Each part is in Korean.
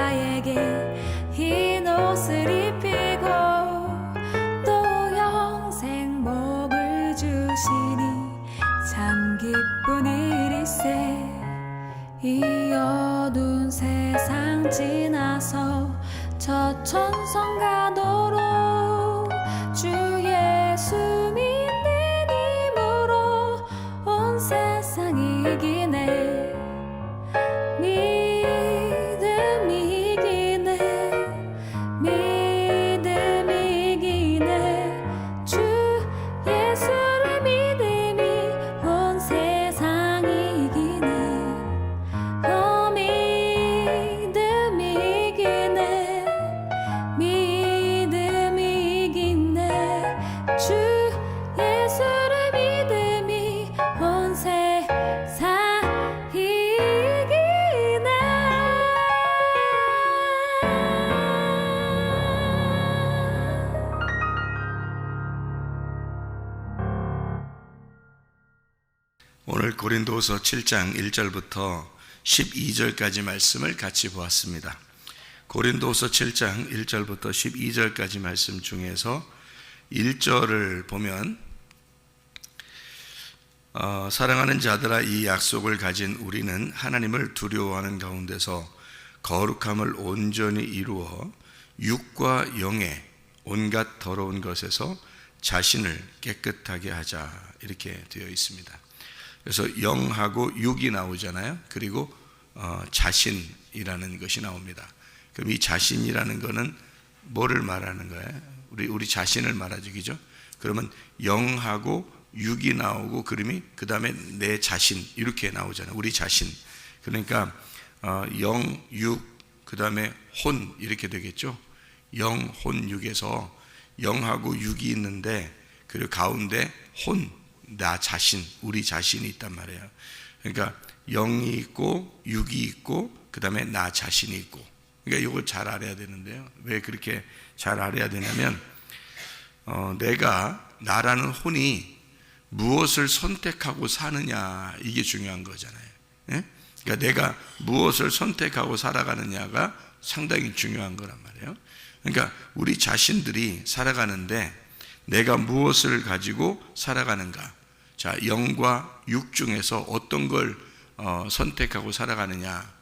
자에게 흰 옷을 입히고 또 영생 복을 주시니 참 기쁜 일일세. 이 어두운 세상 지나서 저 천성 가도록 주 예수 믿는 힘으로 온 세상 이기네. 믿음 이기네. 믿음 이기네. 주 예수를 믿음이 온 세상 이기네. 믿음 이기네. 믿음 이기네. 주 예수를 믿음이 온 세상 이기네. 오늘 고린도후서 7장 1절부터 12절까지 말씀을 같이 보았습니다. 고린도후서 7장 1절부터 12절까지 말씀 중에서 1절을 보면 사랑하는 자들아, 이 약속을 가진 우리는 하나님을 두려워하는 가운데서 거룩함을 온전히 이루어 육과 영의 온갖 더러운 것에서 자신을 깨끗하게 하자, 이렇게 되어 있습니다. 그래서 영하고 육이 나오잖아요. 그리고 자신이라는 것이 나옵니다. 그럼 이 자신이라는 것은 뭐를 말하는 거예요? 우리 자신을 말하죠, 그죠? 그러면 영하고 육이 나오고, 그 다음에 내 자신, 이렇게 나오잖아요. 우리 자신. 그러니까 영, 육, 그 다음에 혼, 이렇게 되겠죠. 영, 혼, 육에서 영하고 육이 있는데, 그리고 가운데 혼, 나 자신, 우리 자신이 있단 말이에요. 그러니까 영이 있고 육이 있고 그 다음에 나 자신이 있고. 그러니까 이걸 잘 알아야 되는데요. 왜 그렇게 잘 알아야 되냐면 내가, 나라는 혼이 무엇을 선택하고 사느냐, 이게 중요한 거잖아요. 예? 그러니까 내가 무엇을 선택하고 살아가느냐가 상당히 중요한 거란 말이에요. 그러니까 우리 자신들이 살아가는데 내가 무엇을 가지고 살아가는가? 자, 영과 육 중에서 어떤 걸 선택하고 살아가느냐.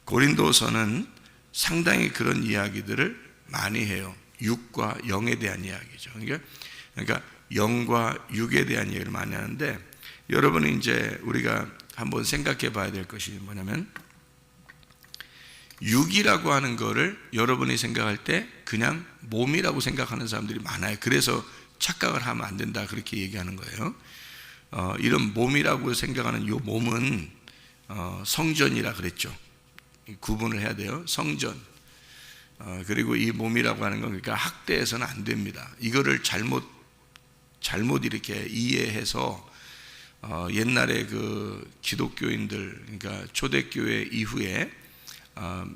고린도서는 상당히 그런 이야기들을 많이 해요. 육과 영에 대한 이야기죠. 그러니까 영과 육에 대한 이야기를 많이 하는데, 여러분이 이제 우리가 한번 생각해 봐야 될 것이 뭐냐면, 육이라고 하는 거를 여러분이 생각할 때 그냥 몸이라고 생각하는 사람들이 많아요. 그래서 착각을 하면 안 된다, 그렇게 얘기하는 거예요. 이런 몸이라고 생각하는 이 몸은 성전이라 그랬죠. 구분을 해야 돼요. 성전. 그리고 이 몸이라고 하는 건, 그러니까 학대해서는 안 됩니다. 이거를 잘못 이렇게 이해해서 옛날에 그 기독교인들, 그러니까 초대교회 이후에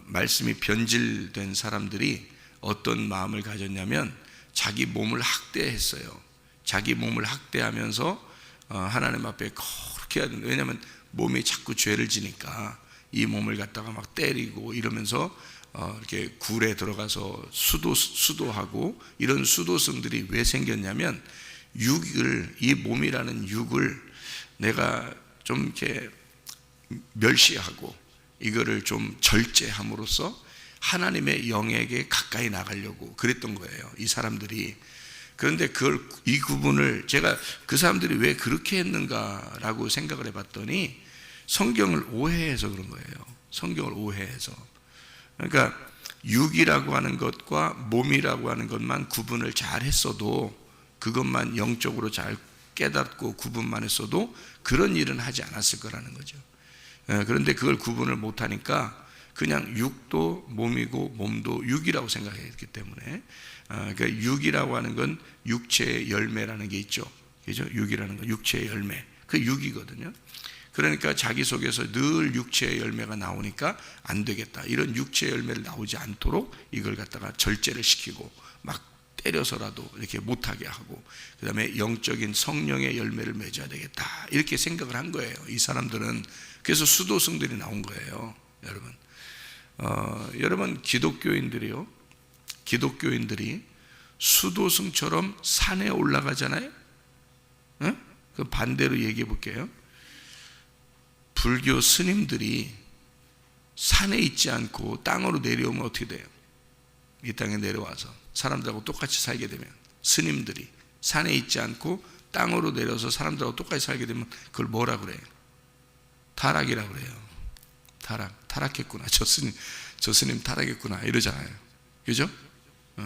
말씀이 변질된 사람들이 어떤 마음을 가졌냐면, 자기 몸을 학대했어요. 자기 몸을 학대하면서 하나님 앞에 그렇게 해야 된다. 왜냐하면 몸이 자꾸 죄를 지니까 이 몸을 갖다가 막 때리고 이러면서 이렇게 굴에 들어가서 수도하고, 이런 수도성들이 왜 생겼냐면, 이 몸이라는 육을 내가 좀 이렇게 멸시하고 이거를 좀 절제함으로써 하나님의 영에게 가까이 나가려고 그랬던 거예요, 이 사람들이. 그런데 이 구분을 제가 그 사람들이 왜 그렇게 했는가라고 생각을 해봤더니, 성경을 오해해서 그런 거예요. 성경을 오해해서. 그러니까 육이라고 하는 것과 몸이라고 하는 것만 구분을 잘 했어도, 그것만 영적으로 잘 깨닫고 구분만 했어도 그런 일은 하지 않았을 거라는 거죠. 그런데 그걸 구분을 못하니까 그냥 육도 몸이고 몸도 육이라고 생각했기 때문에, 그러니까 육이라고 하는 건 육체의 열매라는 게 있죠. 그죠? 육이라는 건 육체의 열매. 그 육이거든요. 그러니까 자기 속에서 늘 육체의 열매가 나오니까 안 되겠다. 이런 육체의 열매를 나오지 않도록 이걸 갖다가 절제를 시키고 막 때려서라도 이렇게 못하게 하고, 그 다음에 영적인 성령의 열매를 맺어야 되겠다, 이렇게 생각을 한 거예요, 이 사람들은. 그래서 수도승들이 나온 거예요, 여러분. 여러분 기독교인들이 수도승처럼 산에 올라가잖아요. 응? 그 반대로 얘기해 볼게요. 불교 스님들이 산에 있지 않고 땅으로 내려오면 어떻게 돼요? 이 땅에 내려와서 사람들하고 똑같이 살게 되면, 스님들이 산에 있지 않고 땅으로 내려서 사람들하고 똑같이 살게 되면 그걸 뭐라 그래요? 타락이라고 그래요. 타락했구나. 저 스님 타락했구나 이러잖아요. 그죠?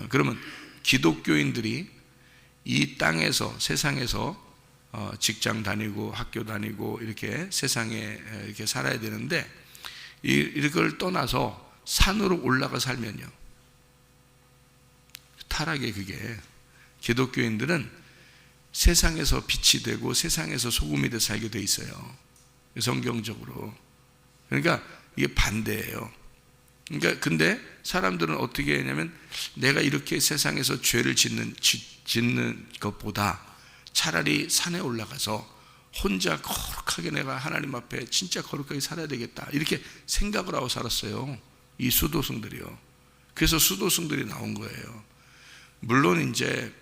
그러면 기독교인들이 이 땅에서, 세상에서 직장 다니고 학교 다니고 이렇게 세상에 이렇게 살아야 되는데, 이걸 떠나서 산으로 올라가 살면요, 타락의 그게, 기독교인들은 세상에서 빛이 되고 세상에서 소금이 돼 살게 돼 있어요, 성경적으로. 그러니까 이게 반대예요. 그러니까 근데 사람들은 어떻게 했냐면, 내가 이렇게 세상에서 죄를 짓는 것보다 차라리 산에 올라가서 혼자 거룩하게 내가 하나님 앞에 진짜 거룩하게 살아야 되겠다, 이렇게 생각을 하고 살았어요, 이 수도승들이요. 그래서 수도승들이 나온 거예요. 물론 이제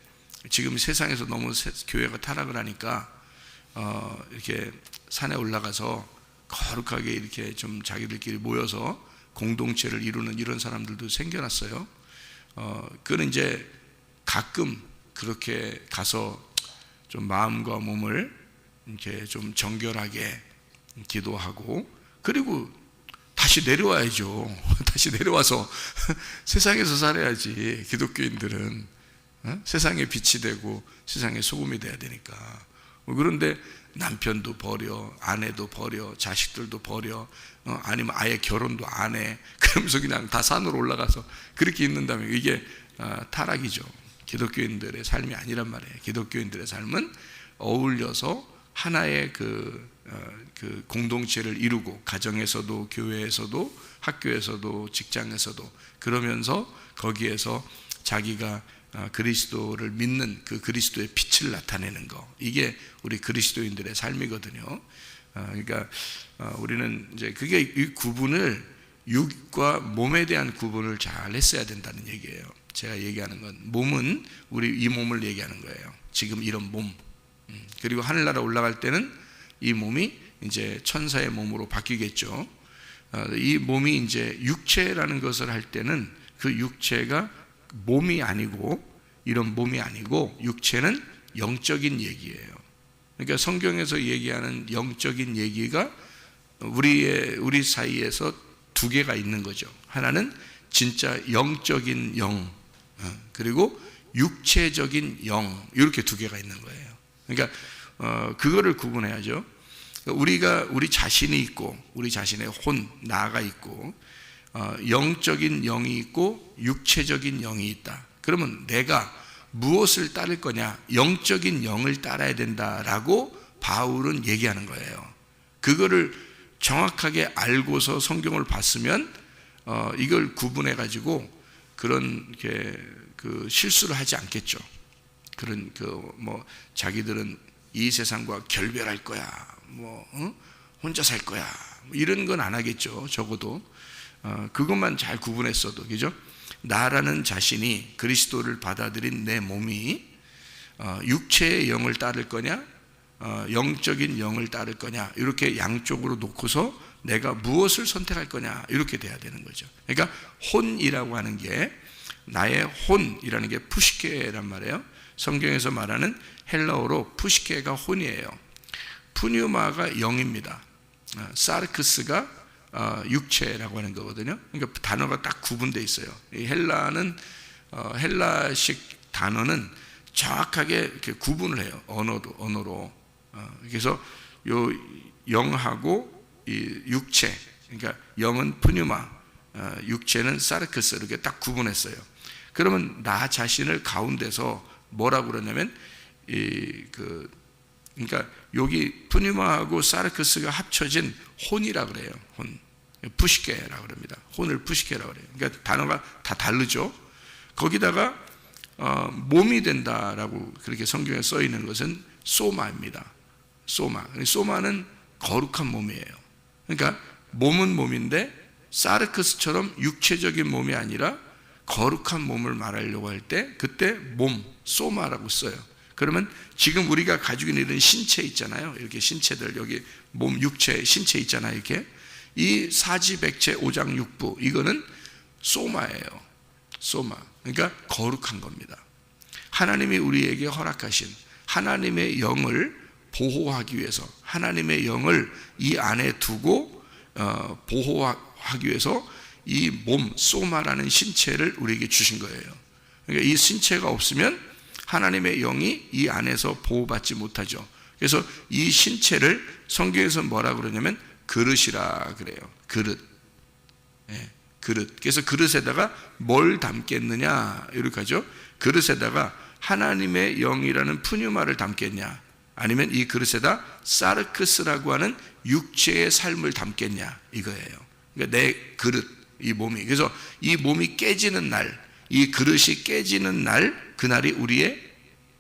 지금 세상에서 너무 교회가 타락을 하니까 이렇게 산에 올라가서 거룩하게 이렇게 좀 자기들끼리 모여서 공동체를 이루는 이런 사람들도 생겨났어요. 그건 이제 가끔 그렇게 가서 좀 마음과 몸을 이렇게 좀 정결하게 기도하고, 그리고 다시 내려와야죠. 다시 내려와서 세상에서 살아야지. 기독교인들은 세상에 빛이 되고 세상에 소금이 돼야 되니까. 그런데 남편도 버려, 아내도 버려, 자식들도 버려, 아니면 아예 결혼도 안 해. 그러면서 그냥 다 산으로 올라가서 그렇게 있는다면 이게 타락이죠. 기독교인들의 삶이 아니란 말이에요. 기독교인들의 삶은 어울려서 하나의 그 공동체를 이루고, 가정에서도 교회에서도 학교에서도 직장에서도, 그러면서 거기에서 자기가 그리스도를 믿는 그 그리스도의 빛을 나타내는 거, 이게 우리 그리스도인들의 삶이거든요. 그러니까 우리는 이제 그게 이 구분을, 육과 몸에 대한 구분을 잘 했어야 된다는 얘기예요. 제가 얘기하는 건, 몸은 우리 이 몸을 얘기하는 거예요. 지금 이런 몸. 그리고 하늘나라 올라갈 때는 이 몸이 이제 천사의 몸으로 바뀌겠죠. 이 몸이 이제 육체라는 것을 할 때는 그 육체가 몸이 아니고, 이런 몸이 아니고, 육체는 영적인 얘기예요. 그러니까 성경에서 얘기하는 영적인 얘기가 우리 사이에서 두 개가 있는 거죠. 하나는 진짜 영적인 영, 그리고 육체적인 영, 이렇게 두 개가 있는 거예요. 그러니까 그거를 구분해야죠. 우리 자신이 있고, 우리 자신의 혼, 나가 있고, 영적인 영이 있고 육체적인 영이 있다. 그러면 내가 무엇을 따를 거냐? 영적인 영을 따라야 된다라고 바울은 얘기하는 거예요. 그거를 정확하게 알고서 성경을 봤으면 이걸 구분해 가지고 그런 그 실수를 하지 않겠죠. 그런 뭐 자기들은 이 세상과 결별할 거야, 혼자 살 거야, 이런 건 안 하겠죠. 적어도 그것만 잘 구분했어도, 그죠? 나라는 자신이, 그리스도를 받아들인 내 몸이 육체의 영을 따를 거냐, 영적인 영을 따를 거냐, 이렇게 양쪽으로 놓고서 내가 무엇을 선택할 거냐, 이렇게 돼야 되는 거죠. 그러니까 혼이라고 하는 게, 나의 혼이라는 게 푸시케란 말이에요. 성경에서 말하는 헬라어로 푸시케가 혼이에요. 푸뉴마가 영입니다. 사르크스가 육체라고 하는 거거든요. 그러니까 단어가 딱 구분되어 있어요. 이 헬라식 단어는 정확하게 이렇게 구분을 해요. 언어로. 그래서 요 영하고 이 육체, 그러니까 영은 푸뉴마, 육체는 사르크스, 이렇게 딱 구분했어요. 그러면 나 자신을 가운데서 뭐라고 그러냐면, 그러니까 여기 푸뉴마하고 사르크스가 합쳐진 혼이라 그래요. 혼, 푸시케라 그럽니다. 혼을 푸시케라 그래요. 그러니까 단어가 다 다르죠. 거기다가 몸이 된다라고 그렇게 성경에 써 있는 것은 소마입니다. 소마는 거룩한 몸이에요. 그러니까 몸은 몸인데 사르크스처럼 육체적인 몸이 아니라 거룩한 몸을 말하려고 할 때 그때 몸, 소마라고 써요. 그러면 지금 우리가 가지고 있는 이런 신체 있잖아요. 이렇게 신체들, 여기 몸, 육체, 신체 있잖아요. 이렇게 이 사지백체, 오장육부, 이거는 소마예요. 소마. 그러니까 거룩한 겁니다. 하나님이 우리에게 허락하신 하나님의 영을 보호하기 위해서, 하나님의 영을 이 안에 두고 보호하기 위해서 이 몸, 소마라는 신체를 우리에게 주신 거예요. 그러니까 이 신체가 없으면 하나님의 영이 이 안에서 보호받지 못하죠. 그래서 이 신체를 성경에서 뭐라 그러냐면 그릇이라 그래요. 그릇. 예, 그릇. 그래서 그릇에다가 뭘 담겠느냐 이렇게 하죠. 그릇에다가 하나님의 영이라는 푸뉴마를 담겠냐, 아니면 이 그릇에다 사르크스라고 하는 육체의 삶을 담겠냐, 이거예요. 그러니까 내 그릇, 이 몸이. 그래서 이 몸이 깨지는 날, 이 그릇이 깨지는 날, 그날이 우리의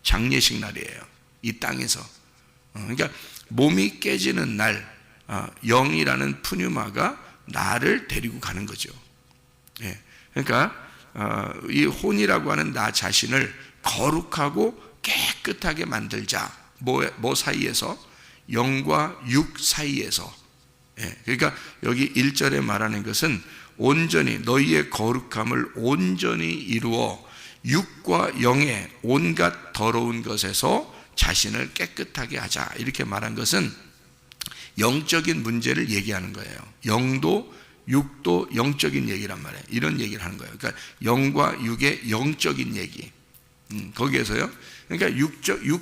장례식 날이에요. 이 땅에서. 그러니까 몸이 깨지는 날, 영이라는 푸뉴마가 나를 데리고 가는 거죠. 예. 그러니까 이 혼이라고 하는 나 자신을 거룩하고 깨끗하게 만들자. 뭐 사이에서? 영과 육 사이에서. 예. 그러니까 여기 1절에 말하는 것은 온전히 너희의 거룩함을 온전히 이루어 육과 영의 온갖 더러운 것에서 자신을 깨끗하게 하자. 이렇게 말한 것은 영적인 문제를 얘기하는 거예요. 영도 육도 영적인 얘기란 말이에요. 이런 얘기를 하는 거예요. 그러니까 영과 육의 영적인 얘기. 거기에서요. 그러니까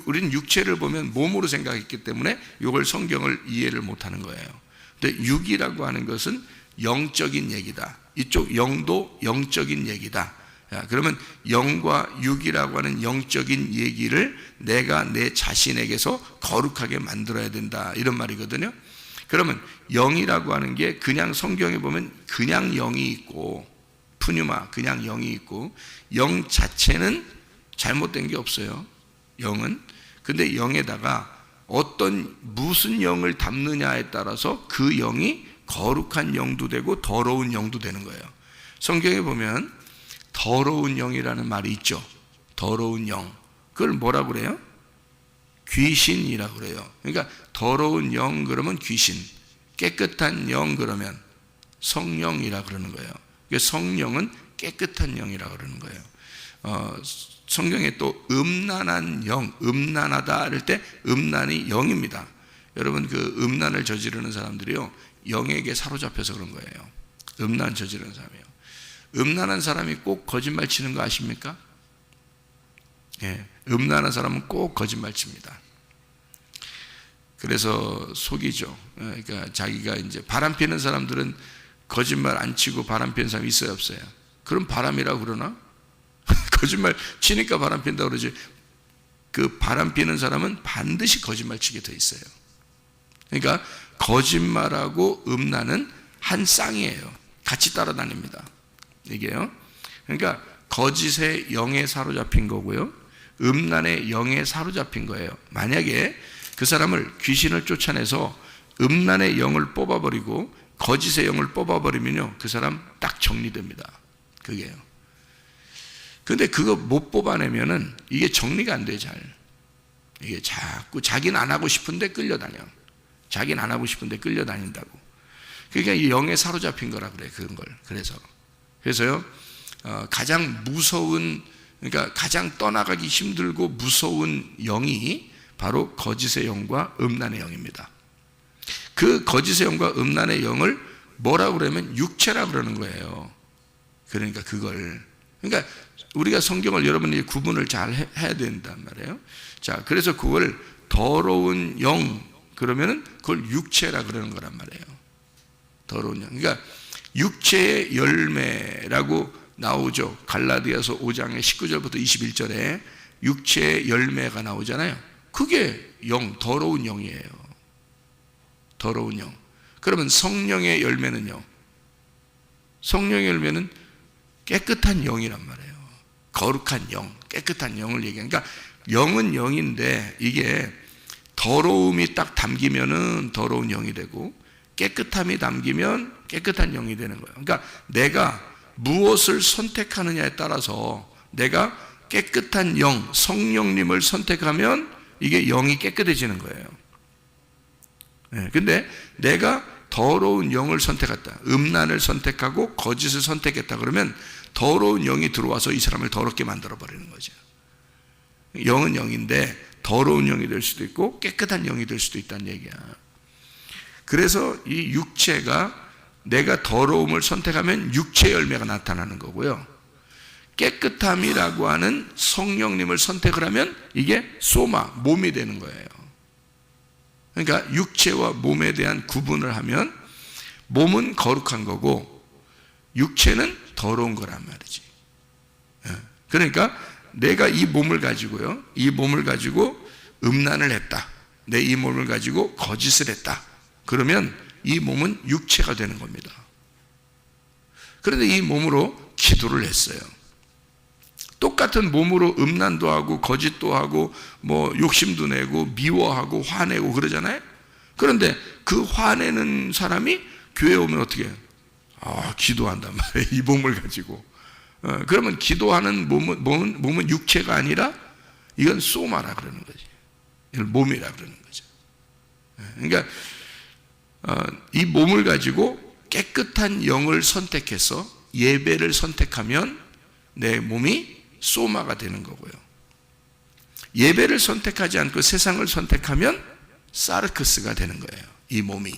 우리는 육체를 보면 몸으로 생각했기 때문에 이걸 성경을 이해를 못하는 거예요. 근데 육이라고 하는 것은 영적인 얘기다. 이쪽 영도 영적인 얘기다. 그러면 영과 육이라고 하는 영적인 얘기를 내가 내 자신에게서 거룩하게 만들어야 된다, 이런 말이거든요. 그러면 영이라고 하는 게 그냥 성경에 보면 그냥 영이 있고, 푸뉴마, 그냥 영이 있고, 영 자체는 잘못된 게 없어요. 영은. 근데 영에다가 무슨 영을 담느냐에 따라서 그 영이 거룩한 영도 되고 더러운 영도 되는 거예요. 성경에 보면 더러운 영이라는 말이 있죠. 더러운 영. 그걸 뭐라고 그래요? 귀신이라고 그래요. 그러니까 더러운 영 그러면 귀신, 깨끗한 영 그러면 성령이라고 그러는 거예요. 그러니까 성령은 깨끗한 영이라고 그러는 거예요. 성경에 또 음란한 영, 음란하다 할 때 음란이 영입니다. 여러분, 그 음란을 저지르는 사람들이요, 영에게 사로잡혀서 그런 거예요. 음란 저지르는 사람이에요. 음란한 사람이 꼭 거짓말 치는 거 아십니까? 예, 음란한 사람은 꼭 거짓말 칩니다. 그래서 속이죠. 그러니까 자기가 이제 바람 피는 사람들은 거짓말 안 치고 바람 피는 사람이 있어요, 없어요? 그럼 바람이라고 그러나? 거짓말 치니까 바람 핀다고 그러지. 그 바람 피는 사람은 반드시 거짓말 치게 돼 있어요. 그러니까 거짓말하고 음란은 한 쌍이에요. 같이 따라다닙니다. 이게요. 그러니까 거짓의 영에 사로잡힌 거고요, 음란의 영에 사로잡힌 거예요. 만약에 그 사람을, 귀신을 쫓아내서 음란의 영을 뽑아버리고 거짓의 영을 뽑아버리면요, 그 사람 딱 정리됩니다. 그게요. 근데 그거 못 뽑아내면은 이게 정리가 안 돼, 잘. 이게 자꾸 자기는 안 하고 싶은데 끌려다녀. 자기는 안 하고 싶은데 끌려다닌다고. 그러니까 이 영에 사로잡힌 거라 그래, 그런 걸. 그래서요, 가장 무서운, 그러니까 가장 떠나가기 힘들고 무서운 영이 바로 거짓의 영과 음란의 영입니다. 그 거짓의 영과 음란의 영을 뭐라고 그러면 육체라고 그러는 거예요. 그러니까 그걸, 그러니까 우리가 성경을 여러분이 구분을 잘 해야 된단 말이에요. 자, 그래서 그걸 더러운 영 그러면은 그걸 육체라 그러는 거란 말이에요. 더러운 영. 그러니까 육체의 열매라고 나오죠. 갈라디아서 5장의 19절부터 21절에 육체의 열매가 나오잖아요. 그게 영, 더러운 영이에요. 더러운 영. 그러면 성령의 열매는요? 성령의 열매는 깨끗한 영이란 말이에요. 거룩한 영, 깨끗한 영을 얘기하는. 그러니까 영은 영인데 이게 더러움이 딱 담기면은 더러운 영이 되고, 깨끗함이 담기면 깨끗한 영이 되는 거예요. 그러니까 내가 무엇을 선택하느냐에 따라서 내가 깨끗한 영, 성령님을 선택하면 이게 영이 깨끗해지는 거예요. 근데 내가 더러운 영을 선택했다, 음란을 선택하고 거짓을 선택했다 그러면 더러운 영이 들어와서 이 사람을 더럽게 만들어버리는 거죠. 영은 영인데 더러운 영이 될 수도 있고 깨끗한 영이 될 수도 있다는 얘기야. 그래서 이 육체가 내가 더러움을 선택하면 육체 열매가 나타나는 거고요. 깨끗함이라고 하는 성령님을 선택을 하면 이게 소마, 몸이 되는 거예요. 그러니까 육체와 몸에 대한 구분을 하면 몸은 거룩한 거고 육체는 더러운 거란 말이지. 그러니까 내가 이 몸을 가지고요, 이 몸을 가지고 음란을 했다, 내 이 몸을 가지고 거짓을 했다 그러면 이 몸은 육체가 되는 겁니다. 그런데 이 몸으로 기도를 했어요. 똑같은 몸으로 음란도 하고 거짓도 하고 뭐 욕심도 내고 미워하고 화내고 그러잖아요. 그런데 그 화내는 사람이 교회에 오면 어떻게 해요? 기도한단 말이에요. 이 몸을 가지고. 그러면 기도하는 몸은 육체가 아니라 이건 소마라 그러는 거지. 이건 몸이라 그러는 거죠. 그러니까 이 몸을 가지고 깨끗한 영을 선택해서 예배를 선택하면 내 몸이 소마가 되는 거고요. 예배를 선택하지 않고 세상을 선택하면 사르크스가 되는 거예요. 이 몸이.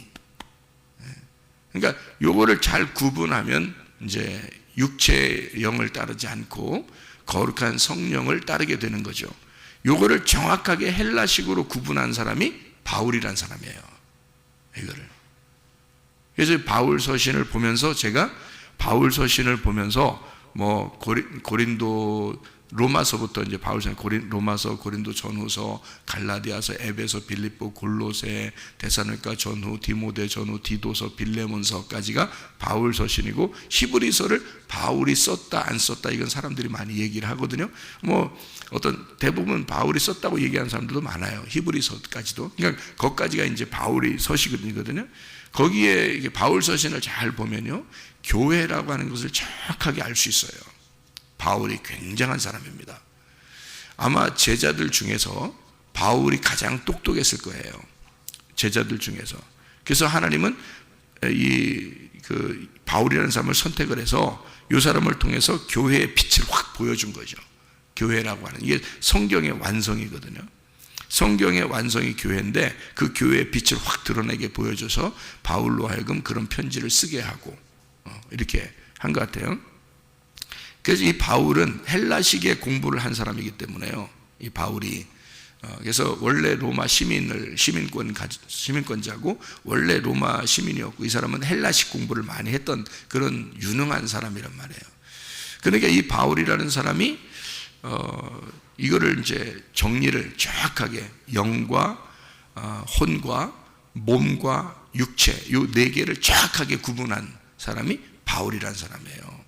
그러니까 요거를 잘 구분하면 이제 육체의 영을 따르지 않고 거룩한 성령을 따르게 되는 거죠. 요거를 정확하게 헬라식으로 구분한 사람이 바울이란 사람이에요. 이거를. 그래서 바울 서신을 보면서 제가 바울 서신을 보면서 뭐 고린도 로마서부터 이제 바울서신 로마서, 고린도 전후서, 갈라디아서, 에베소, 빌립보, 골로새, 데살로니가 전후, 디모데 전후, 디도서, 빌레몬서까지가 바울 서신이고 히브리서를 바울이 썼다 안 썼다 이건 사람들이 많이 얘기를 하거든요. 뭐 어떤 대부분 바울이 썼다고 얘기하는 사람들도 많아요. 히브리서까지도. 그러니까 거기까지가 이제 바울이 서신이거든요. 거기에 이게 바울 서신을 잘 보면요, 교회라고 하는 것을 정확하게 알 수 있어요. 바울이 굉장한 사람입니다. 아마 제자들 중에서 바울이 가장 똑똑했을 거예요. 제자들 중에서. 그래서 하나님은 그 바울이라는 사람을 선택을 해서 이 사람을 통해서 교회의 빛을 확 보여준 거죠. 교회라고 하는 이게 성경의 완성이거든요. 성경의 완성이 교회인데 그 교회의 빛을 확 드러내게 보여줘서 바울로 하여금 그런 편지를 쓰게 하고 이렇게 한 것 같아요. 그래서 이 바울은 헬라식의 공부를 한 사람이기 때문에요. 이 바울이 그래서 원래 로마 시민권자고 원래 로마 시민이었고 이 사람은 헬라식 공부를 많이 했던 그런 유능한 사람이란 말이에요. 그러니까 이 바울이라는 사람이 이거를 이제 정리를 정확하게 영과 혼과 몸과 육체 이 네 개를 정확하게 구분한 사람이 바울이라는 사람이에요.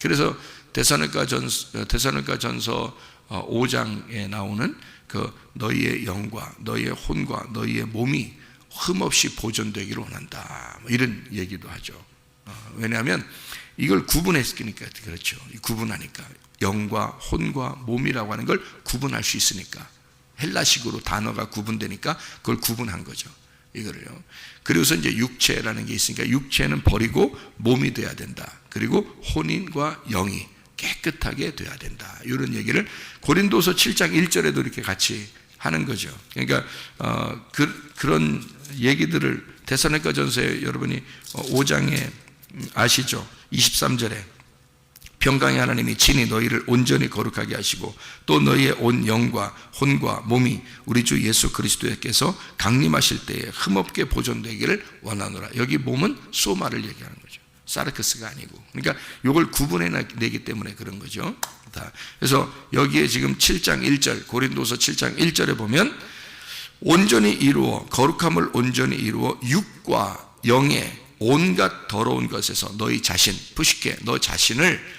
그래서 데살로니가전서 5장에 나오는 그 너희의 영과 너희의 혼과 너희의 몸이 흠없이 보존되기를 원한다. 뭐 이런 얘기도 하죠. 왜냐하면 이걸 구분했으니까 그렇죠. 구분하니까 영과 혼과 몸이라고 하는 걸 구분할 수 있으니까 헬라식으로 단어가 구분되니까 그걸 구분한 거죠. 이거를요. 그리고서 이제 육체라는 게 있으니까 육체는 버리고 몸이 돼야 된다. 그리고 혼인과 영이 깨끗하게 돼야 된다. 이런 얘기를 고린도서 7장 1절에도 이렇게 같이 하는 거죠. 그러니까 그런 얘기들을 데살로니가전서에 여러분이 5장에 아시죠? 23절에 평강의 하나님이 친히 너희를 온전히 거룩하게 하시고 또 너희의 온 영과 혼과 몸이 우리 주 예수 그리스도께서 강림하실 때에 흠없게 보존되기를 원하노라. 여기 몸은 소마를 얘기하는 거죠. 사르크스가 아니고. 그러니까 이걸 구분해내기 때문에 그런 거죠. 그래서 여기에 지금 7장 1절 고린도서 7장 1절에 보면 온전히 이루어 거룩함을 온전히 이루어 육과 영의 온갖 더러운 것에서 너희 자신 푸시케 너 자신을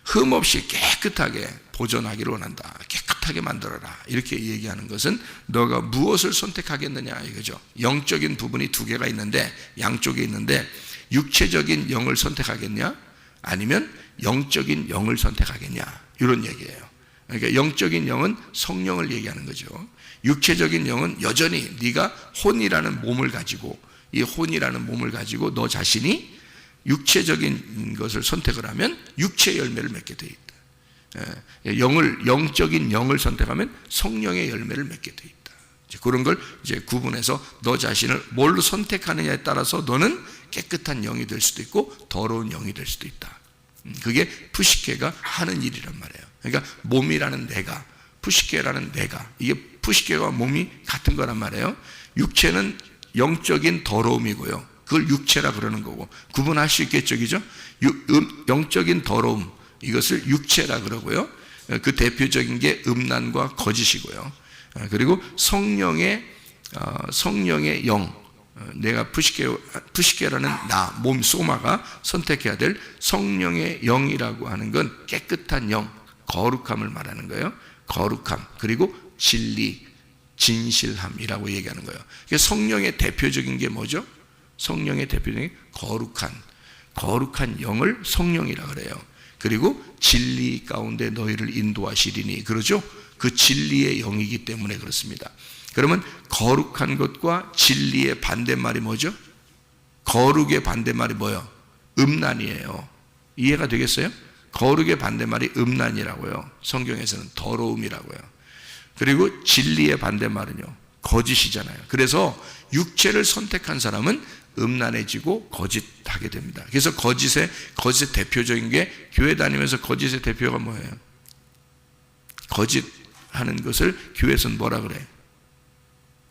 흠없이 깨끗하게 보존하기를 원한다. 깨끗하게 깨끗하게 만들어라. 이렇게 얘기하는 것은 너가 무엇을 선택하겠느냐 이거죠. 영적인 부분이 두 개가 있는데, 양쪽에 있는데 육체적인 영을 선택하겠냐 아니면 영적인 영을 선택하겠냐, 이런 얘기예요. 그러니까 영적인 영은 성령을 얘기하는 거죠. 육체적인 영은 여전히 네가 혼이라는 몸을 가지고, 이 혼이라는 몸을 가지고 너 자신이 육체적인 것을 선택을 하면 육체의 열매를 맺게 돼 있다. 영적인 영을 선택하면 성령의 열매를 맺게 돼 있다. 그런 걸 이제 구분해서 너 자신을 뭘로 선택하느냐에 따라서 너는 깨끗한 영이 될 수도 있고 더러운 영이 될 수도 있다. 그게 푸시케가 하는 일이란 말이에요. 그러니까 몸이라는 내가, 푸시케라는 내가, 이게 푸시케와 몸이 같은 거란 말이에요. 육체는 영적인 더러움이고요, 그걸 육체라 그러는 거고, 구분할 수 있겠죠, 그죠? 영적인 더러움, 이것을 육체라 그러고요, 그 대표적인 게 음란과 거짓이고요, 그리고 성령의 영, 내가 푸시케라는 나, 몸, 소마가 선택해야 될 성령의 영이라고 하는 건 깨끗한 영, 거룩함을 말하는 거예요. 거룩함, 그리고 진리, 진실함이라고 얘기하는 거예요. 성령의 대표적인 게 뭐죠? 성령의 대표적인 게 거룩한 영을 성령이라 그래요. 그리고 진리 가운데 너희를 인도하시리니, 그러죠? 그 진리의 영이기 때문에 그렇습니다. 그러면 거룩한 것과 진리의 반대말이 뭐죠? 거룩의 반대말이 뭐예요? 음란이에요. 이해가 되겠어요? 거룩의 반대말이 음란이라고요. 성경에서는 더러움이라고요. 그리고 진리의 반대말은요, 거짓이잖아요. 그래서 육체를 선택한 사람은 음란해지고 거짓하게 됩니다. 그래서 거짓의 대표적인 게, 교회 다니면서 거짓의 대표가 뭐예요? 거짓하는 것을 교회에서는 뭐라 그래?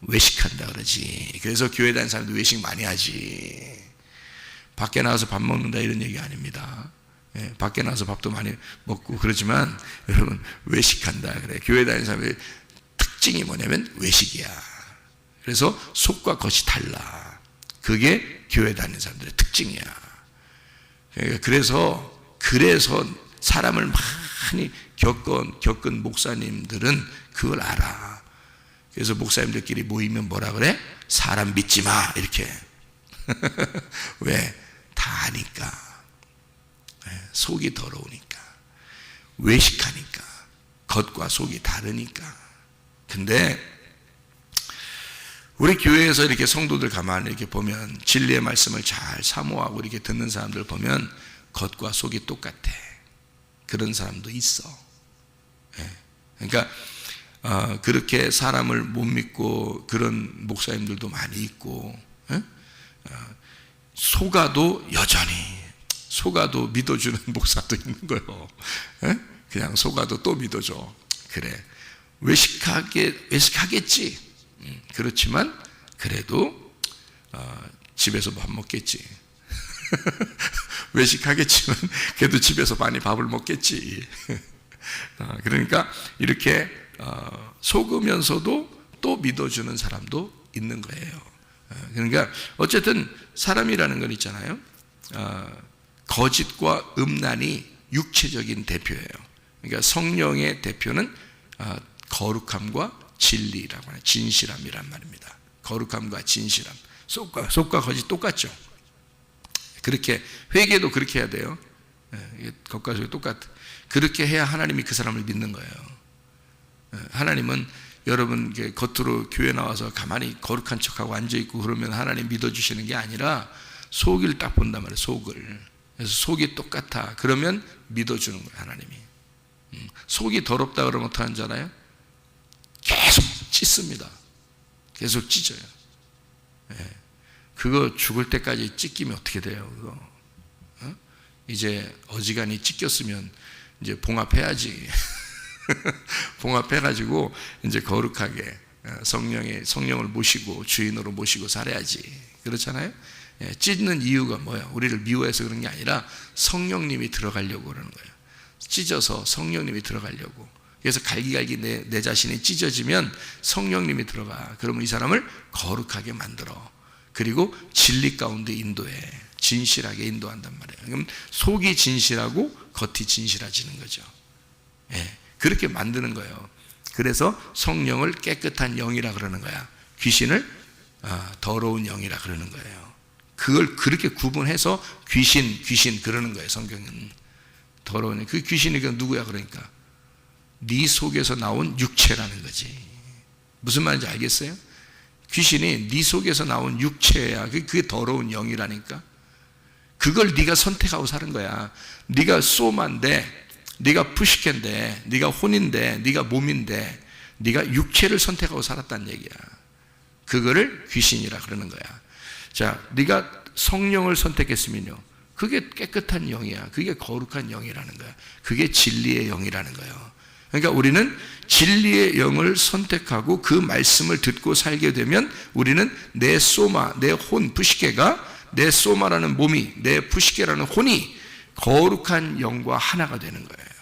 외식한다 그러지. 그래서 교회 다니는 사람도 외식 많이 하지. 밖에 나가서 밥 먹는다 이런 얘기 아닙니다. 예, 밖에 나가서 밥도 많이 먹고 그러지만 여러분, 외식한다 그래. 교회 다니는 사람의 특징이 뭐냐면 외식이야. 그래서 속과 겉이 달라. 그게 교회 다니는 사람들의 특징이야. 그래서 사람을 많이 겪은 목사님들은 그걸 알아. 그래서 목사님들끼리 모이면 뭐라 그래? 사람 믿지 마, 이렇게. 왜? 다 아니까. 속이 더러우니까, 외식하니까, 겉과 속이 다르니까. 근데 우리 교회에서 이렇게 성도들 가만히 이렇게 보면, 진리의 말씀을 잘 사모하고 이렇게 듣는 사람들 보면 겉과 속이 똑같아. 그런 사람도 있어. 그러니까 그렇게 사람을 못 믿고 그런 목사님들도 많이 있고, 속아도 믿어주는 목사도 있는 거예요. 그냥 속아도 또 믿어줘. 그래, 외식하겠지. 그렇지만 그래도 집에서 밥 먹겠지. 외식하겠지만 그래도 집에서 많이 밥을 먹겠지. 그러니까 이렇게 속으면서도 또 믿어주는 사람도 있는 거예요. 그러니까 어쨌든 사람이라는 건 있잖아요, 거짓과 음란이 육체적인 대표예요. 그러니까 성령의 대표는 거룩함과 진리라고 하는, 진실함이란 말입니다. 거룩함과 진실함, 속과 거짓 똑같죠. 그렇게 회개도 그렇게 해야 돼요. 겉과 속이 똑같아. 그렇게 해야 하나님이 그 사람을 믿는 거예요. 하나님은 여러분 겉으로 교회 나와서 가만히 거룩한 척하고 앉아있고 그러면 하나님 믿어주시는 게 아니라 속을 딱 본단 말이에요. 속을. 그래서 속이 똑같아, 그러면 믿어주는 거예요, 하나님이. 속이 더럽다 그러면 어떡하는 줄 알아요? 계속 찢습니다. 계속 찢어요. 그거 죽을 때까지 찢기면 어떻게 돼요? 그거 이제 어지간히 찢겼으면 이제 봉합해야지. 봉합해가지고 이제 거룩하게 성령을 모시고 주인으로 모시고 살아야지. 그렇잖아요? 찢는 이유가 뭐야? 우리를 미워해서 그런 게 아니라 성령님이 들어가려고 그러는 거예요. 찢어서 성령님이 들어가려고. 그래서 갈기갈기 내 자신이 찢어지면 성령님이 들어가. 그러면 이 사람을 거룩하게 만들어. 그리고 진리 가운데 인도해. 진실하게 인도한단 말이에요. 그럼 속이 진실하고 겉이 진실해지는 거죠. 그렇게 만드는 거예요. 그래서 성령을 깨끗한 영이라 그러는 거야. 귀신을 더러운 영이라 그러는 거예요. 그걸 그렇게 구분해서 귀신 그러는 거예요. 성경은 더러운 영. 그 귀신이 누구야? 그러니까 네 속에서 나온 육체라는 거지. 무슨 말인지 알겠어요? 귀신이 네 속에서 나온 육체야. 그게 더러운 영이라니까. 그걸 네가 선택하고 사는 거야. 네가 소마인데, 네가 푸시케인데, 네가 혼인데, 네가 몸인데, 네가 육체를 선택하고 살았다는 얘기야. 그거를 귀신이라 그러는 거야. 자, 네가 성령을 선택했으면요, 그게 깨끗한 영이야. 그게 거룩한 영이라는 거야. 그게 진리의 영이라는 거예요. 그러니까 우리는 진리의 영을 선택하고 그 말씀을 듣고 살게 되면 우리는 내 소마, 내 혼, 푸시케가, 내 소마라는 몸이, 내 푸시케라는 혼이 거룩한 영과 하나가 되는 거예요.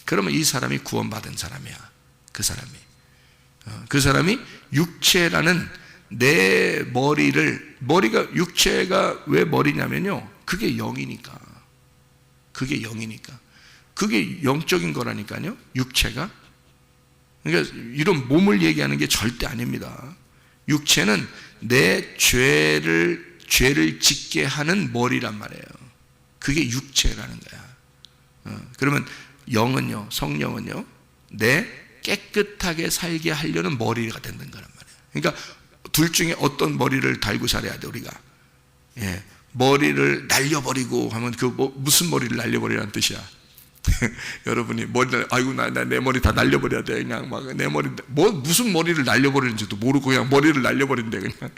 그러면 이 사람이 구원받은 사람이야. 그 사람이 육체라는 내 머리가, 육체가 왜 머리냐면요, 그게 영이니까. 그게 영적인 거라니까요, 육체가. 그러니까 이런 몸을 얘기하는 게 절대 아닙니다. 육체는 내 죄를 짓게 하는 머리란 말이에요. 그게 육체라는 거야. 그러면 영은요, 성령은요, 내 깨끗하게 살게 하려는 머리가 되는 거란 말이에요. 그러니까 둘 중에 어떤 머리를 달고 살아야 돼, 우리가. 예, 머리를 날려버리고 하면 무슨 머리를 날려버리라는 뜻이야? 여러분이 아이고 내 머리 다 날려버려야 돼, 그냥 막 내 머리 무슨 머리를 날려버리는지도 모르고 그냥 머리를 날려버린대. 그냥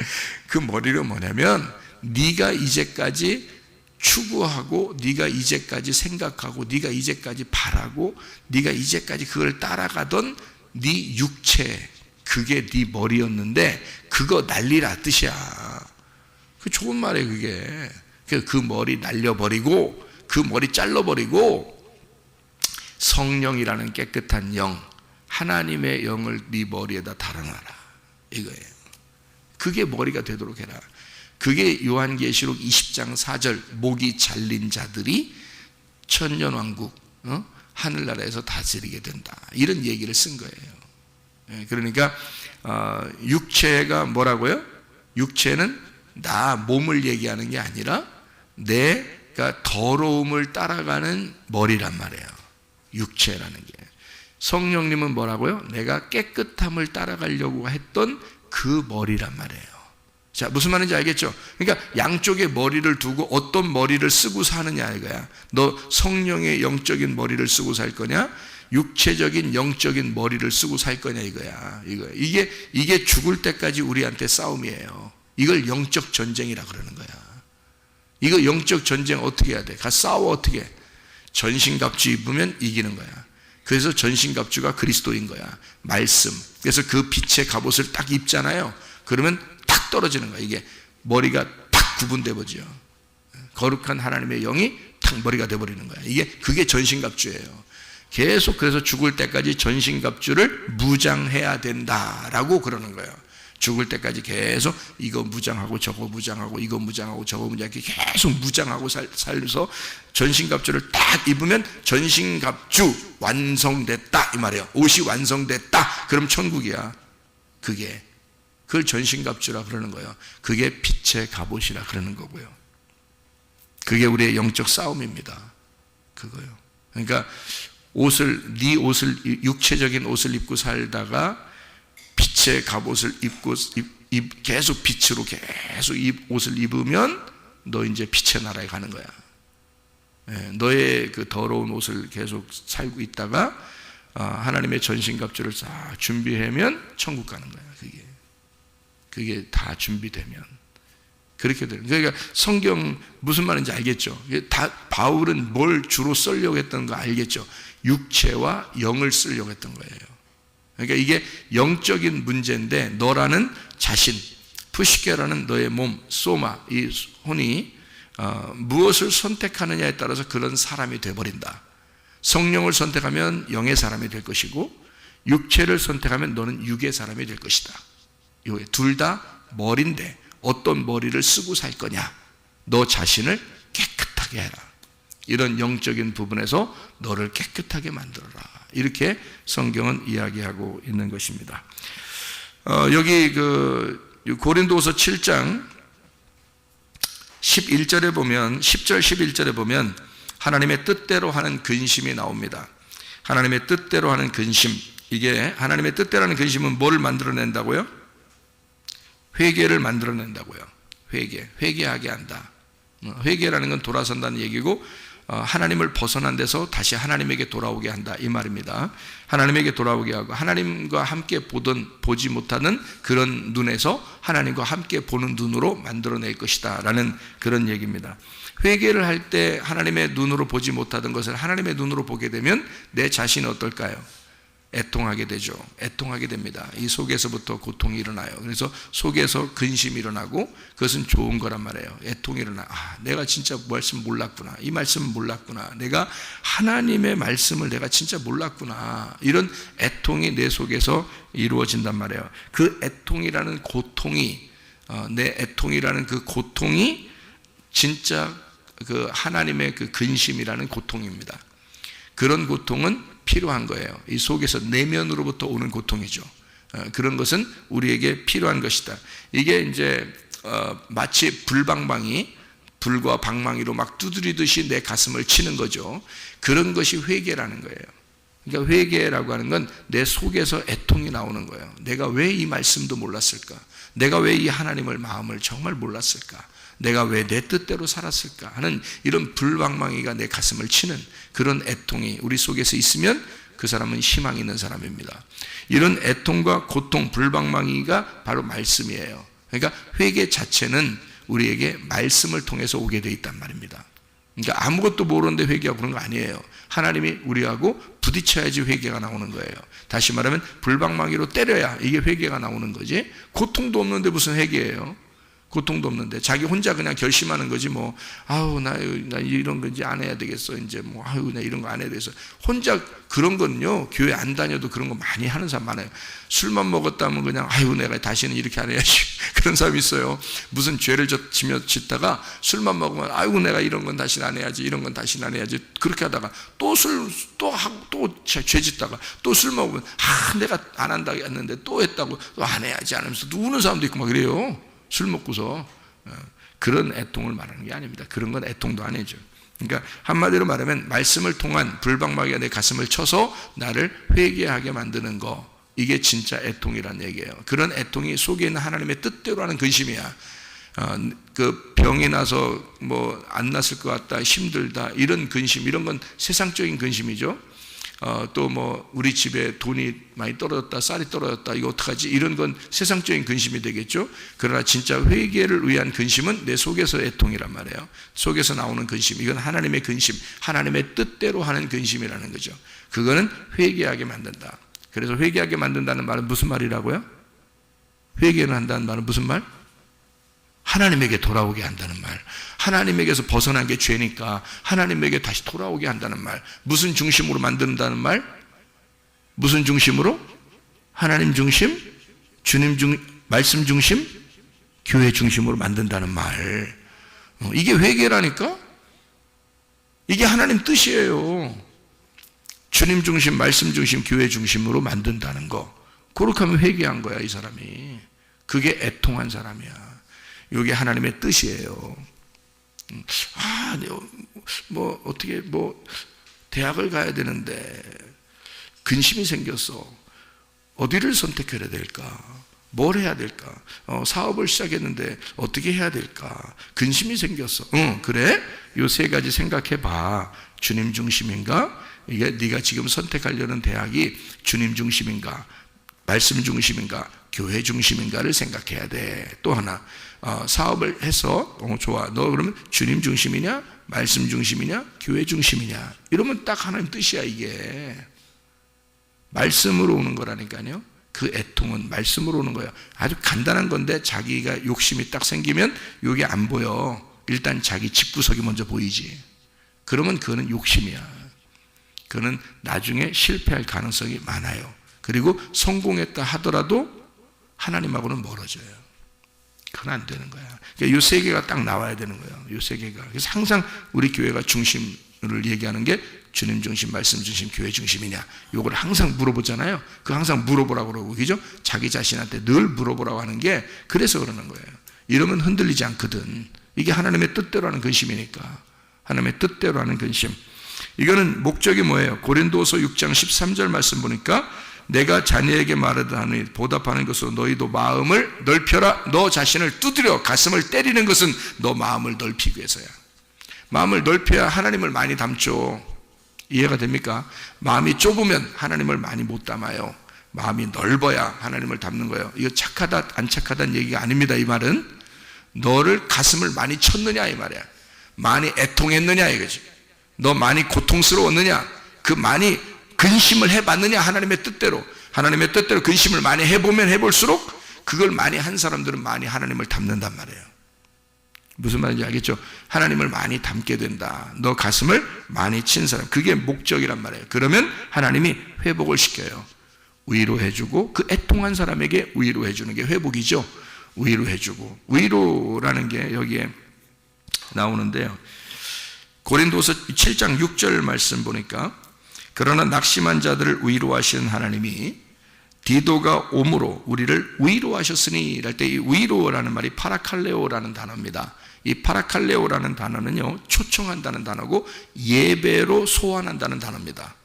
그 머리는 뭐냐면 네가 이제까지 추구하고, 네가 이제까지 생각하고, 네가 이제까지 바라고, 네가 이제까지 그걸 따라가던 네 육체, 그게 네 머리였는데 그거 날리라 뜻이야. 그 좋은 말이에요. 그게 그 머리 날려버리고, 그 머리 잘라버리고 성령이라는 깨끗한 영, 하나님의 영을 네 머리에다 달아놔라, 이거예요. 그게 머리가 되도록 해라. 그게 요한계시록 20장 4절 목이 잘린 자들이 천년왕국, 하늘나라에서 다스리게 된다, 이런 얘기를 쓴 거예요. 그러니까 육체가 뭐라고요? 육체는 나 몸을 얘기하는 게 아니라 내가 더러움을 따라가는 머리란 말이에요, 육체라는 게. 성령님은 뭐라고요? 내가 깨끗함을 따라가려고 했던 그 머리란 말이에요. 자, 무슨 말인지 알겠죠? 그러니까 양쪽에 머리를 두고 어떤 머리를 쓰고 사느냐 이거야. 너 성령의 영적인 머리를 쓰고 살 거냐? 육체적인 영적인 머리를 쓰고 살 거냐 이거야. 이게 죽을 때까지 우리한테 싸움이에요. 이걸 영적 전쟁이라 그러는 거야. 이거 영적 전쟁 어떻게 해야 돼? 싸워. 어떻게 해? 전신갑주 입으면 이기는 거야. 그래서 전신갑주가 그리스도인 거야, 말씀. 그래서 그 빛의 갑옷을 딱 입잖아요. 그러면 탁 떨어지는 거야. 이게 머리가 탁 구분돼 버죠. 거룩한 하나님의 영이 탁 머리가 돼 버리는 거야. 그게 전신갑주예요. 계속 그래서 죽을 때까지 전신갑주를 무장해야 된다라고 그러는 거예요. 죽을 때까지 계속 이거 무장하고 저거 무장하고 이거 무장하고 저거 무장하고 계속 무장하고 살면서 전신갑주를 딱 입으면 전신갑주 완성됐다 이 말이에요. 옷이 완성됐다. 그럼 천국이야. 그걸 전신갑주라 그러는 거예요. 그게 빛의 갑옷이라 그러는 거고요. 그게 우리의 영적 싸움입니다. 그거요. 그러니까 네 옷을, 육체적인 옷을 입고 살다가 빛의 갑옷을 입고 계속 빛으로 계속 옷을 입으면 너 이제 빛의 나라에 가는 거야. 너의 그 더러운 옷을 계속 살고 있다가 하나님의 전신갑주를 싹 준비하면 천국 가는 거야. 그게 다 준비되면 그렇게 되는. 그러니까 성경 무슨 말인지 알겠죠? 바울은 뭘 주로 쓰려고 했던 거 알겠죠? 육체와 영을 쓰려고 했던 거예요. 그러니까 이게 영적인 문제인데 너라는 자신, 푸시케라는 너의 몸, 소마, 이 혼이 무엇을 선택하느냐에 따라서 그런 사람이 되어버린다. 성령을 선택하면 영의 사람이 될 것이고 육체를 선택하면 너는 육의 사람이 될 것이다. 둘 다 머리인데 어떤 머리를 쓰고 살 거냐? 너 자신을 깨끗하게 해라. 이런 영적인 부분에서 너를 깨끗하게 만들어라. 이렇게 성경은 이야기하고 있는 것입니다. 여기 고린도후서 7장 11절에 보면 10절 11절에 보면 하나님의 뜻대로 하는 근심이 나옵니다. 하나님의 뜻대로 하는 근심. 이게 하나님의 뜻대로 하는 근심은 뭐를 만들어낸다고요? 회개를 만들어낸다고요. 회개하게 한다. 회개라는 건 돌아선다는 얘기고, 하나님을 벗어난 데서 다시 하나님에게 돌아오게 한다, 이 말입니다. 하나님에게 돌아오게 하고 하나님과 함께 보지 못하는 그런 눈에서 하나님과 함께 보는 눈으로 만들어낼 것이다 라는 그런 얘기입니다. 회개를 할 때 하나님의 눈으로 보지 못하던 것을 하나님의 눈으로 보게 되면 내 자신은 어떨까요? 애통하게 되죠. 애통하게 됩니다. 이 속에서부터 고통이 일어나요. 그래서 속에서 근심이 일어나고, 그것은 좋은 거란 말이에요. 애통이 일어나. 내가 진짜 말씀 몰랐구나. 이 말씀은 몰랐구나. 내가 하나님의 말씀을 내가 진짜 몰랐구나. 이런 애통이 내 속에서 이루어진단 말이에요. 그 애통이라는 고통이, 내 애통이라는 그 고통이 진짜 그 하나님의 그 근심이라는 고통입니다. 그런 고통은 필요한 거예요. 이 속에서 내면으로부터 오는 고통이죠. 그런 것은 우리에게 필요한 것이다. 이게 이제 마치 불과 방망이로 막 두드리듯이 내 가슴을 치는 거죠. 그런 것이 회개라는 거예요. 그러니까 회개라고 하는 건 내 속에서 애통이 나오는 거예요. 내가 왜 이 말씀도 몰랐을까? 내가 왜 이 하나님을 마음을 정말 몰랐을까? 내가 왜 내 뜻대로 살았을까 하는 이런 불방망이가 내 가슴을 치는 그런 애통이 우리 속에서 있으면 그 사람은 희망이 있는 사람입니다. 이런 애통과 고통, 불방망이가 바로 말씀이에요. 그러니까 회개 자체는 우리에게 말씀을 통해서 오게 돼 있단 말입니다. 그러니까 아무것도 모르는데 회개하고 그런 거 아니에요. 하나님이 우리하고 부딪혀야지 회개가 나오는 거예요. 다시 말하면 불방망이로 때려야 이게 회개가 나오는 거지. 고통도 없는데 무슨 회개예요? 고통도 없는데 자기 혼자 그냥 결심하는 거지. 뭐 나 이런 거 이제 안 해야 되겠어. 이제 뭐 나 이런 거 안 해야 되겠어. 혼자 그런 건요, 교회 안 다녀도 그런 거 많이 하는 사람 많아요. 술만 먹었다면 그냥 내가 다시는 이렇게 안 해야지. 그런 사람이 있어요. 무슨 죄를 짓다가 술만 먹으면 내가 이런 건 다시는 안 해야지, 이런 건 다시는 안 해야지. 그렇게 하다가 또 죄 짓다가 또 술 먹으면 내가 안 한다고 했는데 또 했다고 또 안 해야지 하면서 또 우는 사람도 있고 막 그래요. 술 먹고서. 그런 애통을 말하는 게 아닙니다. 그런 건 애통도 아니죠. 그러니까 한마디로 말하면 말씀을 통한 불방망이가 내 가슴을 쳐서 나를 회개하게 만드는 거, 이게 진짜 애통이란 얘기예요. 그런 애통이 속에 있는 하나님의 뜻대로 하는 근심이야. 그 병이 나서 뭐 안 났을 것 같다, 힘들다, 이런 근심, 이런 건 세상적인 근심이죠. 또 뭐 우리 집에 돈이 많이 떨어졌다, 쌀이 떨어졌다, 이거 어떡하지? 이런 건 세상적인 근심이 되겠죠. 그러나 진짜 회개를 위한 근심은 내 속에서 애통이란 말이에요. 속에서 나오는 근심, 이건 하나님의 근심, 하나님의 뜻대로 하는 근심이라는 거죠. 그거는 회개하게 만든다. 그래서 회개하게 만든다는 말은 무슨 말이라고요? 회개를 한다는 말은 무슨 말? 하나님에게 돌아오게 한다는 말. 하나님에게서 벗어난 게 죄니까 하나님에게 다시 돌아오게 한다는 말. 무슨 중심으로 만든다는 말? 무슨 중심으로? 하나님 중심, 주님 말씀 중심, 교회 중심으로 만든다는 말. 이게 회개라니까? 이게 하나님 뜻이에요. 주님 중심, 말씀 중심, 교회 중심으로 만든다는 거. 그렇게 하면 회개한 거야, 이 사람이. 그게 애통한 사람이야. 이게 하나님의 뜻이에요. 어떻게 대학을 가야 되는데 근심이 생겼어. 어디를 선택해야 될까? 뭘 해야 될까? 사업을 시작했는데 어떻게 해야 될까? 근심이 생겼어. 그래? 요 세 가지 생각해 봐. 주님 중심인가? 이게 네가 지금 선택하려는 대학이 주님 중심인가? 말씀 중심인가? 교회 중심인가를 생각해야 돼. 또 하나, 사업을 해서 좋아. 너 그러면 주님 중심이냐? 말씀 중심이냐? 교회 중심이냐? 이러면 딱 하나님 뜻이야. 이게 말씀으로 오는 거라니까요. 그 애통은 말씀으로 오는 거예요. 아주 간단한 건데 자기가 욕심이 딱 생기면 이게 안 보여. 일단 자기 집구석이 먼저 보이지. 그러면 그거는 욕심이야. 그거는 나중에 실패할 가능성이 많아요. 그리고 성공했다 하더라도 하나님하고는 멀어져요. 그건 안 되는 거야. 그러니까 이 세 개가 딱 나와야 되는 거예요. 이 세 개가. 그래서 항상 우리 교회가 중심을 얘기하는 게 주님 중심, 말씀 중심, 교회 중심이냐, 요걸 항상 물어보잖아요. 그 항상 물어보라고 그러고, 그죠? 자기 자신한테 늘 물어보라고 하는 게 그래서 그러는 거예요. 이러면 흔들리지 않거든. 이게 하나님의 뜻대로 하는 근심이니까. 하나님의 뜻대로 하는 근심. 이거는 목적이 뭐예요? 고린도서 6장 13절 말씀 보니까 내가 자네에게 말하다니 보답하는 것으로 너희도 마음을 넓혀라. 너 자신을 두드려 가슴을 때리는 것은 너 마음을 넓히기 위해서야. 마음을 넓혀야 하나님을 많이 담죠. 이해가 됩니까? 마음이 좁으면 하나님을 많이 못 담아요. 마음이 넓어야 하나님을 담는 거예요. 이거 착하다 안 착하다는 얘기가 아닙니다. 이 말은 너를 가슴을 많이 쳤느냐 이 말이야. 많이 애통했느냐 이거지. 너 많이 고통스러웠느냐, 그 많이 근심을 해봤느냐, 하나님의 뜻대로 근심을 많이 해보면 해볼수록 그걸 많이 한 사람들은 많이 하나님을 담는단 말이에요. 무슨 말인지 알겠죠? 하나님을 많이 담게 된다. 너 가슴을 많이 친 사람, 그게 목적이란 말이에요. 그러면 하나님이 회복을 시켜요. 위로해주고, 그 애통한 사람에게 위로해주는 게 회복이죠. 위로해주고, 위로라는 게 여기에 나오는데요. 고린도서 7장 6절 말씀 보니까 그러나 낙심한 자들을 위로하시는 하나님이 디도가 옴으로 우리를 위로하셨으니 할 때 이 위로라는 말이 파라칼레오라는 단어입니다. 이 파라칼레오라는 단어는요, 초청한다는 단어고 예배로 소환한다는 단어입니다.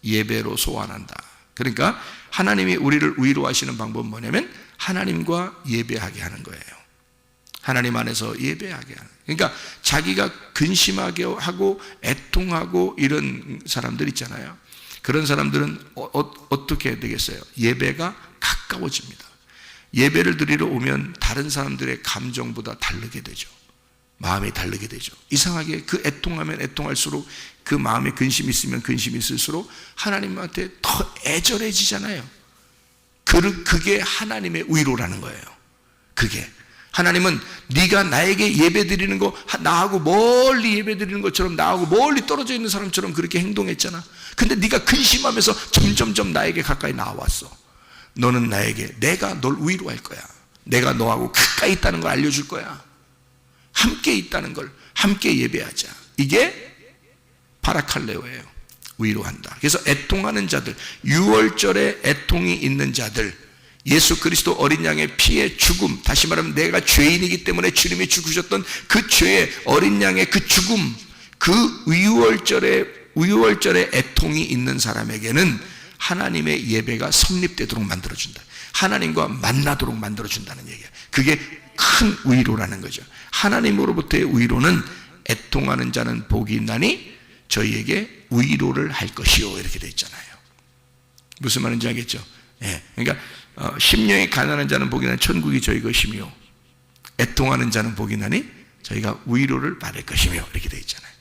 예배로 소환한다. 그러니까 하나님이 우리를 위로하시는 방법은 뭐냐면 하나님과 예배하게 하는 거예요. 하나님 안에서 예배하게 하는. 그러니까 자기가 근심하게 하고 애통하고 이런 사람들 있잖아요. 그런 사람들은 어떻게 해야 되겠어요? 예배가 가까워집니다. 예배를 드리러 오면 다른 사람들의 감정보다 다르게 되죠. 마음이 다르게 되죠. 이상하게 그 애통하면 애통할수록, 그 마음에 근심이 있으면 근심이 있을수록 하나님한테 더 애절해지잖아요. 그게 하나님의 위로라는 거예요. 그게 하나님은 네가 나에게 예배드리는 거, 나하고 멀리 예배드리는 것처럼 나하고 멀리 떨어져 있는 사람처럼 그렇게 행동했잖아. 근데 네가 근심하면서 점점점 나에게 가까이 나왔어. 너는 나에게, 내가 널 위로할 거야. 내가 너하고 가까이 있다는 걸 알려줄 거야. 함께 있다는 걸, 함께 예배하자. 이게 파라칼레오예요. 위로한다. 그래서 애통하는 자들, 유월절에 애통이 있는 자들, 예수 그리스도 어린 양의 피의 죽음, 다시 말하면 내가 죄인이기 때문에 주님이 죽으셨던 그 죄의 어린 양의 그 죽음, 그 유월절에 애통이 있는 사람에게는 하나님의 예배가 성립되도록 만들어준다. 하나님과 만나도록 만들어준다는 얘기야. 그게 큰 위로라는 거죠. 하나님으로부터의 위로는 애통하는 자는 복이 있나니 저희에게 위로를 할 것이요, 이렇게 되어 있잖아요. 무슨 말인지 알겠죠? 예, 그러니까 심령이 가난한 자는 복이 나니 천국이 저희 것이며, 애통하는 자는 복이 나니 저희가 위로를 받을 것이며, 이렇게 되어 있잖아요.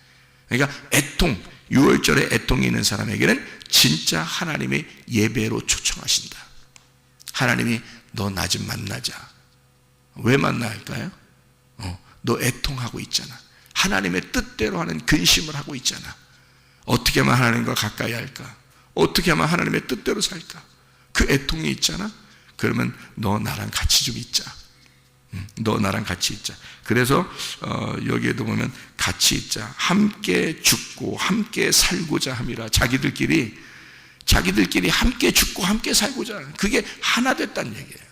그러니까 애통, 6월절에 애통이 있는 사람에게는 진짜 하나님의 예배로 초청하신다. 하나님이 너 나 좀 만나자. 왜 만나야 할까요? 너 애통하고 있잖아. 하나님의 뜻대로 하는 근심을 하고 있잖아. 어떻게 하면 하나님과 가까이 할까? 어떻게 하면 하나님의 뜻대로 살까? 그 애통이 있잖아. 그러면 너 나랑 같이 좀 있자. 너 나랑 같이 있자. 그래서 여기에도 보면 같이 있자. 함께 죽고 함께 살고자 함이라. 자기들끼리 함께 죽고 함께 살고자. 그게 하나 됐다는 얘기예요.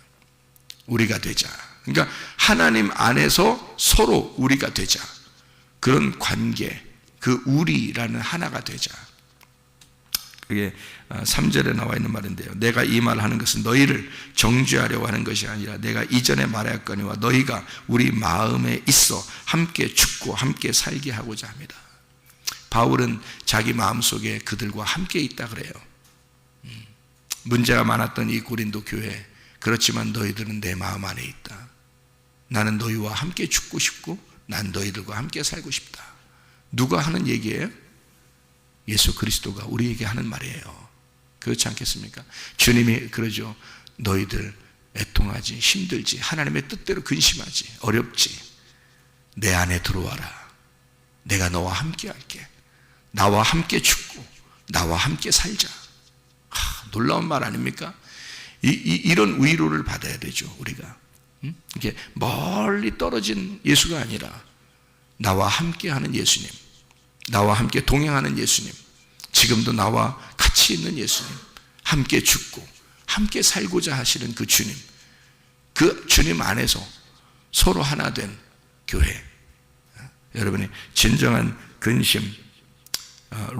우리가 되자. 그러니까 하나님 안에서 서로 우리가 되자. 그런 관계, 그 우리라는 하나가 되자. 그게 3절에 나와 있는 말인데요. 내가 이 말을 하는 것은 너희를 정죄하려고 하는 것이 아니라 내가 이전에 말하였거니와 너희가 우리 마음에 있어 함께 죽고 함께 살게 하고자 합니다. 바울은 자기 마음속에 그들과 함께 있다 그래요. 문제가 많았던 이 고린도 교회, 그렇지만 너희들은 내 마음 안에 있다. 나는 너희와 함께 죽고 싶고 난 너희들과 함께 살고 싶다. 누가 하는 얘기예요? 예수 그리스도가 우리에게 하는 말이에요. 그렇지 않겠습니까? 주님이 그러죠. 너희들 애통하지, 힘들지, 하나님의 뜻대로 근심하지, 어렵지, 내 안에 들어와라. 내가 너와 함께 할게. 나와 함께 죽고 나와 함께 살자. 놀라운 말 아닙니까? 이런 위로를 받아야 되죠. 우리가 이게 멀리 떨어진 예수가 아니라 나와 함께하는 예수님, 나와 함께 동행하는 예수님, 지금도 나와 같이 있는 예수님, 함께 죽고 함께 살고자 하시는 그 주님, 그 주님 안에서 서로 하나 된 교회. 여러분이 진정한 근심,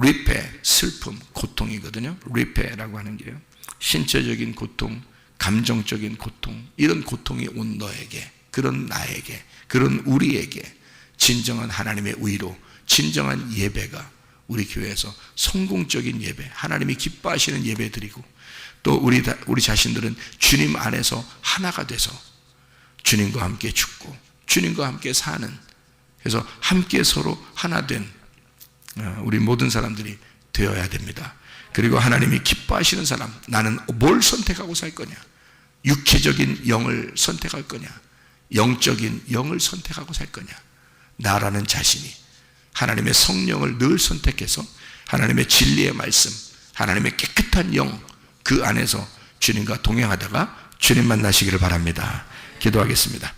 리페, 슬픔, 고통이거든요. 리페라고 하는 게요, 신체적인 고통, 감정적인 고통, 이런 고통이 온 너에게, 그런 나에게, 그런 우리에게 진정한 하나님의 의로, 진정한 예배가 우리 교회에서 성공적인 예배, 하나님이 기뻐하시는 예배 드리고, 또 우리 자신들은 주님 안에서 하나가 돼서 주님과 함께 죽고 주님과 함께 사는, 그래서 함께 서로 하나 된 우리 모든 사람들이 되어야 됩니다. 그리고 하나님이 기뻐하시는 사람, 나는 뭘 선택하고 살 거냐? 육체적인 영을 선택할 거냐? 영적인 영을 선택하고 살 거냐? 나라는 자신이 하나님의 성령을 늘 선택해서 하나님의 진리의 말씀, 하나님의 깨끗한 영, 그 안에서 주님과 동행하다가 주님 만나시기를 바랍니다. 기도하겠습니다.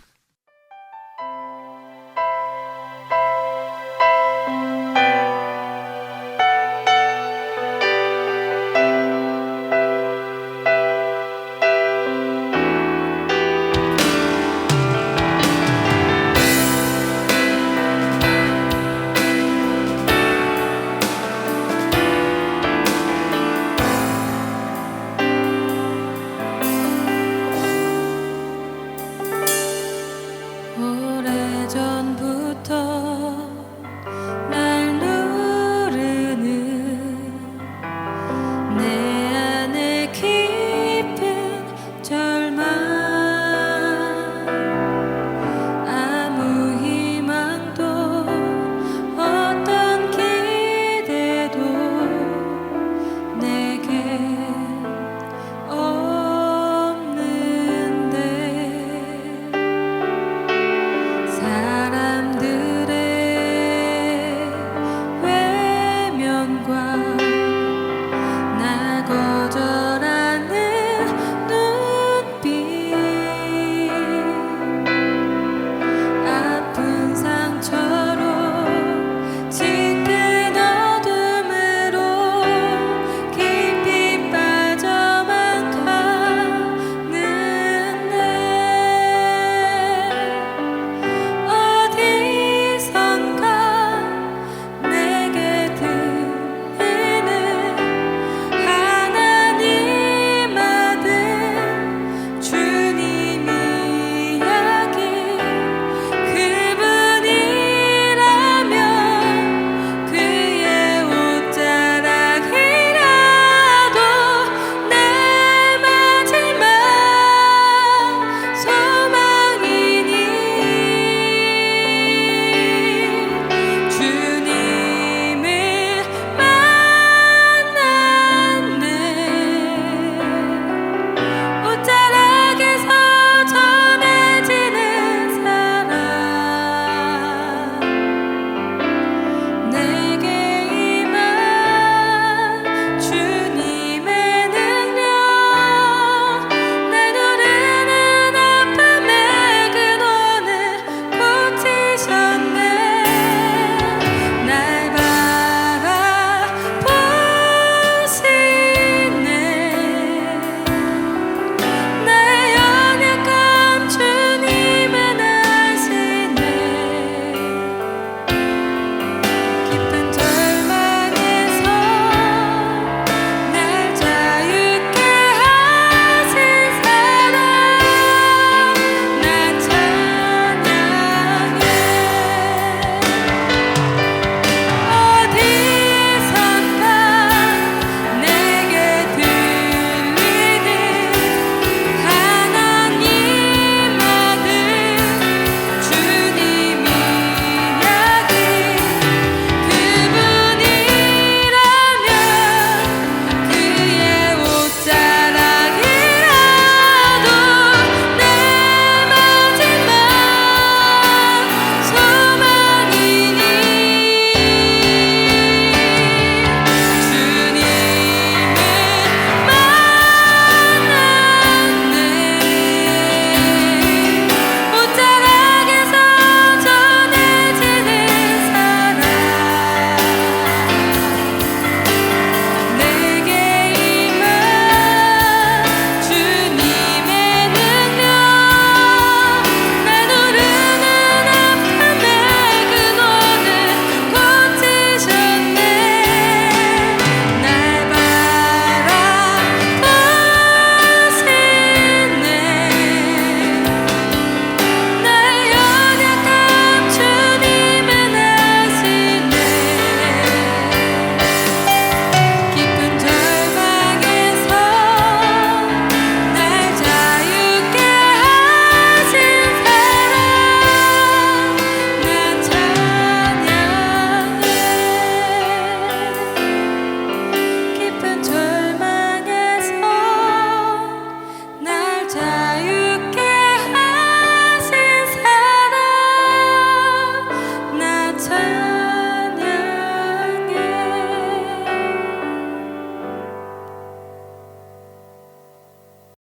같아